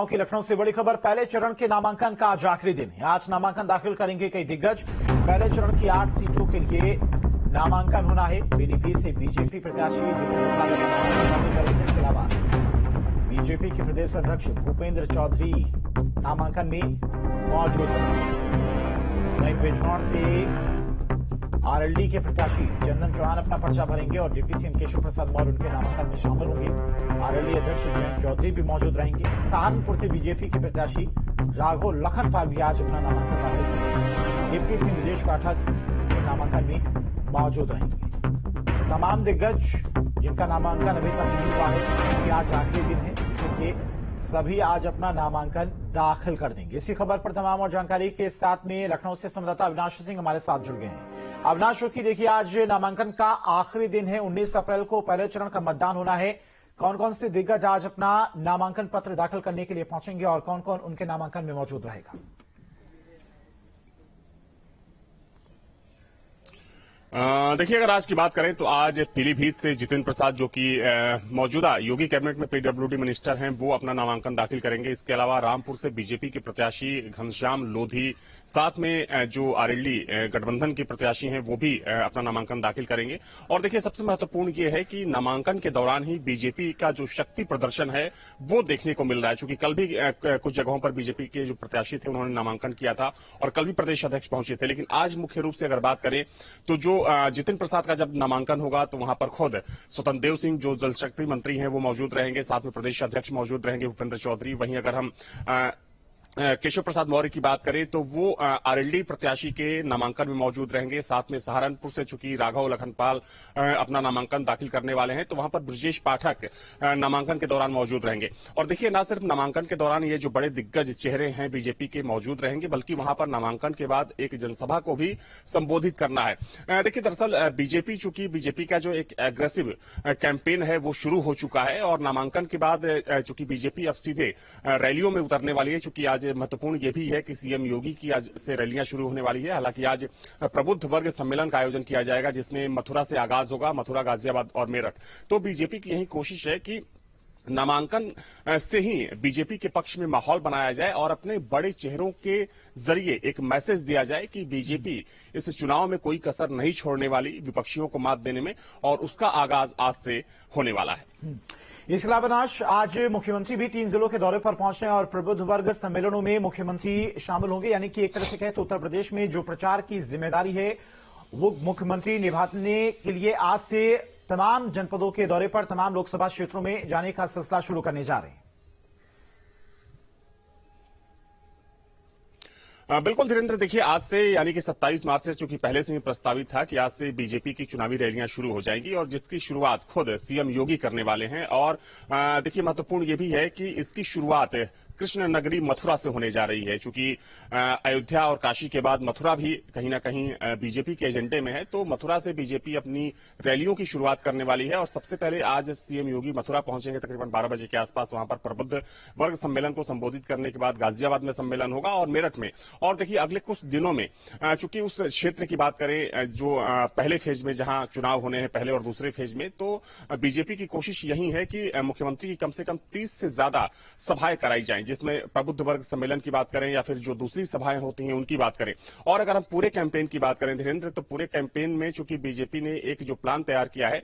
की लखनऊ से बड़ी खबर। पहले चरण के नामांकन का आज आखिरी दिन है। आज नामांकन दाखिल करेंगे कई दिग्गज। पहले चरण की 8 सीटों के लिए नामांकन होना है। पीलीभीत से बीजेपी प्रत्याशी जितेंद्र प्रसाद नामांकन करेंगे। इसके अलावा बीजेपी के प्रदेश अध्यक्ष भूपेंद्र चौधरी नामांकन में मौजूद हैं। वहीं बिजनौर से आरएलडी के प्रत्याशी चंदन चौहान अपना पर्चा भरेंगे और डिप्टी सीएम केशव प्रसाद मौर्य उनके नामांकन में शामिल होंगे। आरएलडी अध्यक्ष जयंत चौधरी भी मौजूद रहेंगे। सहारनपुर से बीजेपी के प्रत्याशी राघव लखनपाल भी आज अपना नामांकन दाखिल करेंगे। डिप्टी सीएम ब्रजेश पाठक के नामांकन में मौजूद रहेंगे। तमाम दिग्गज जिनका नामांकन अभी तक नहीं हुआ है, क्योंकि आज आखिरी दिन है, इसलिए सभी आज अपना नामांकन दाखिल कर देंगे। इसी खबर पर तमाम और जानकारी के साथ में लखनऊ से संवाददाता अविनाश सिंह हमारे साथ जुड़ गए हैं। अविनाश की देखिए, आज नामांकन का आखिरी दिन है। 19 अप्रैल को पहले चरण का मतदान होना है। कौन कौन से दिग्गज आज अपना नामांकन पत्र दाखिल करने के लिए पहुंचेंगे और कौन कौन उनके नामांकन में मौजूद रहेगा? देखिए, अगर आज की बात करें तो आज पीलीभीत से जितेंद्र प्रसाद, जो कि मौजूदा योगी कैबिनेट में पीडब्ल्यूडी मिनिस्टर हैं, वो अपना नामांकन दाखिल करेंगे। इसके अलावा रामपुर से बीजेपी के प्रत्याशी घनश्याम लोधी, साथ में जो आरएलडी गठबंधन के प्रत्याशी हैं, वो भी अपना नामांकन दाखिल करेंगे। और देखिए, सबसे महत्वपूर्ण ये है कि नामांकन के दौरान ही बीजेपी का जो शक्ति प्रदर्शन है वो देखने को मिल रहा है। चूंकि कल भी कुछ जगहों पर बीजेपी के जो प्रत्याशी थे उन्होंने नामांकन किया था और कल भी प्रदेश अध्यक्ष पहुंचे थे, लेकिन आज मुख्य रूप से अगर बात करें तो जो जितेंद्र प्रसाद का जब नामांकन होगा तो वहां पर खुद स्वतंत्र देव सिंह, जो जल शक्ति मंत्री हैं, वो मौजूद रहेंगे। साथ में प्रदेश अध्यक्ष मौजूद रहेंगे भूपेंद्र चौधरी। वहीं अगर हम केशव प्रसाद मौर्य की बात करें तो वो आरएलडी प्रत्याशी के नामांकन में मौजूद रहेंगे। साथ में सहारनपुर से चूंकि राघव लखनपाल अपना नामांकन दाखिल करने वाले हैं, तो वहां पर ब्रजेश पाठक नामांकन के दौरान मौजूद रहेंगे। और देखिए, न सिर्फ नामांकन के दौरान ये जो बड़े दिग्गज चेहरे हैं बीजेपी के मौजूद रहेंगे, बल्कि वहां पर नामांकन के बाद एक जनसभा को भी संबोधित करना है। देखिए, दरअसल बीजेपी का जो एक एग्रेसिव कैंपेन है वो शुरू हो चुका है और नामांकन के बाद चूंकि बीजेपी अब सीधे रैलियों में उतरने वाली है। चूंकि आज महत्वपूर्ण यह भी है कि सीएम योगी की आज से रैलियां शुरू होने वाली है। हालांकि आज प्रबुद्ध वर्ग सम्मेलन का आयोजन किया जाएगा, जिसमें मथुरा से आगाज होगा, मथुरा, गाजियाबाद और मेरठ। तो बीजेपी की यही कोशिश है कि नामांकन से ही बीजेपी के पक्ष में माहौल बनाया जाए और अपने बड़े चेहरों के जरिए एक मैसेज दिया जाए कि बीजेपी इस चुनाव में कोई कसर नहीं छोड़ने वाली विपक्षियों को मात देने में, और उसका आगाज आज से होने वाला है। इसके अलावा अविनाश, आज मुख्यमंत्री भी 3 जिलों के दौरे पर पहुंच रहे हैं और प्रबुद्ध वर्ग सम्मेलनों में मुख्यमंत्री शामिल होंगे। यानी कि एक तरह से कहें तो उत्तर प्रदेश में जो प्रचार की जिम्मेदारी है वो मुख्यमंत्री निभाने के लिए आज से तमाम जनपदों के दौरे पर, तमाम लोकसभा क्षेत्रों में जाने का सिलसिला शुरू करने जा रहे हैं। बिल्कुल धीरेन्द्र, देखिए, आज से यानी कि 27 मार्च से, चूंकि पहले से ही प्रस्तावित था कि आज से बीजेपी की चुनावी रैलियां शुरू हो जाएंगी और जिसकी शुरुआत खुद सीएम योगी करने वाले हैं। और देखिए, महत्वपूर्ण ये भी है कि इसकी शुरुआत कृष्ण नगरी मथुरा से होने जा रही है। चूंकि अयोध्या और काशी के बाद मथुरा भी कहीं ना कहीं बीजेपी के एजेंडे में है, तो मथुरा से बीजेपी अपनी रैलियों की शुरुआत करने वाली है। और सबसे पहले आज सीएम योगी मथुरा पहुंचेंगे तकरीबन 12 बजे के आसपास। वहां पर प्रबुद्ध वर्ग सम्मेलन को संबोधित करने के बाद गाजियाबाद में सम्मेलन होगा और मेरठ में। और देखिए, अगले कुछ दिनों में चूंकि उस क्षेत्र की बात करें जो पहले फेज में जहां चुनाव होने हैं, पहले और दूसरे फेज में, तो बीजेपी की कोशिश यही है कि मुख्यमंत्री की कम से कम 30 से ज्यादा सभाएं कराई जाएं, जिसमें प्रबुद्ध वर्ग सम्मेलन की बात करें या फिर जो दूसरी सभाएं होती हैं उनकी बात करें। और अगर हम पूरे कैंपेन की बात करें धीरेन्द्र, तो पूरे कैंपेन में चूंकि बीजेपी ने एक जो प्लान तैयार किया है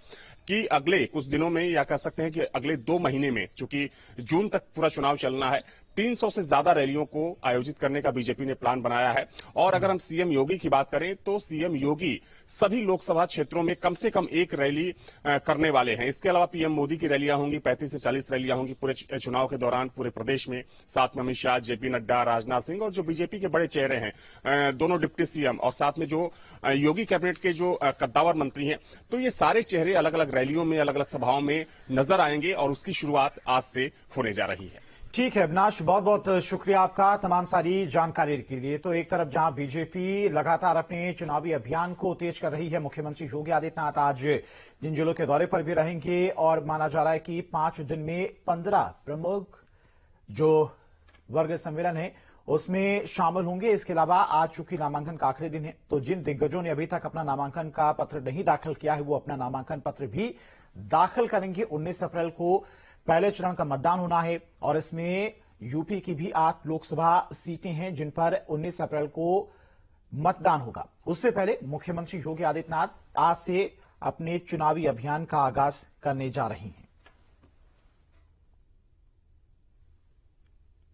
कि अगले कुछ दिनों में, या कह सकते हैं कि अगले 2 महीने में, चूंकि जून तक पूरा चुनाव चलना है, 300 से ज्यादा रैलियों को आयोजित करने का बीजेपी ने प्लान बनाया है। और अगर हम सीएम योगी की बात करें तो सीएम योगी सभी लोकसभा क्षेत्रों में कम से कम एक रैली करने वाले हैं। इसके अलावा पीएम मोदी की रैलियां होंगी, 35 से 40 रैलियां होंगी पूरे चुनाव के दौरान पूरे प्रदेश में। साथ में अमित शाह, जेपी नड्डा, राजनाथ सिंह और जो बीजेपी के बड़े चेहरे हैं, दोनों डिप्टी सीएम, और साथ में जो योगी कैबिनेट के जो कद्दावर मंत्री हैं, तो ये सारे चेहरे अलग अलग रैलियों में, अलग अलग सभाओं में नजर आएंगे और उसकी शुरुआत आज से होने जा रही है। ठीक है अविनाश, बहुत बहुत शुक्रिया आपका तमाम सारी जानकारी के लिए। तो एक तरफ जहां बीजेपी लगातार अपने चुनावी अभियान को तेज कर रही है, मुख्यमंत्री योगी आदित्यनाथ आज जिन जिलों के दौरे पर भी रहेंगे और माना जा रहा है कि 5 दिन में 15 प्रमुख जो वर्ग सम्मेलन है उसमें शामिल होंगे। इसके अलावा आज चूंकि नामांकन का आखिरी दिन है, तो जिन दिग्गजों ने अभी तक अपना नामांकन का पत्र नहीं दाखिल किया है वो अपना नामांकन पत्र भी दाखिल करेंगे। 19 अप्रैल को पहले चरण का मतदान होना है और इसमें यूपी की भी 8 लोकसभा सीटें हैं जिन पर 19 अप्रैल को मतदान होगा। उससे पहले मुख्यमंत्री योगी आदित्यनाथ आज से अपने चुनावी अभियान का आगाज करने जा रहे हैं।